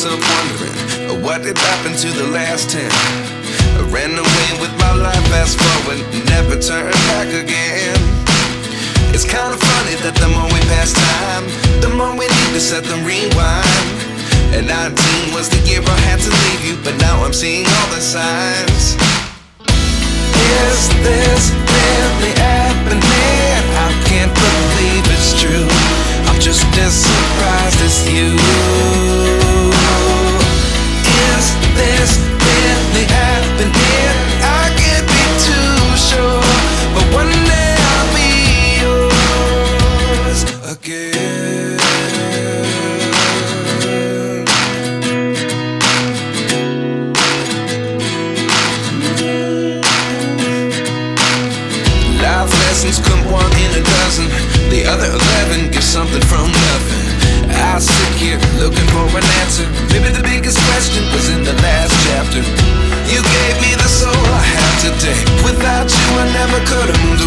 myself wondering, what did happen to the last 10? I ran away with my life, fast forward, never turn back again. It's kind of funny that the more we pass time, the more we need to set the rewind. And 19 was the year I had to leave you, but now I'm seeing all the signs. Is this really happening? I can't believe it's true. I'm just as surprised as you. Is this really happening? I can't be too sure, but one day I'll be yours again. Life lessons come one in a dozen. The other 11 get something from nothing. I sit here looking for an answer. Maybe the biggest question was in the last chapter. You gave me the soul I have today. Without you I never could have moved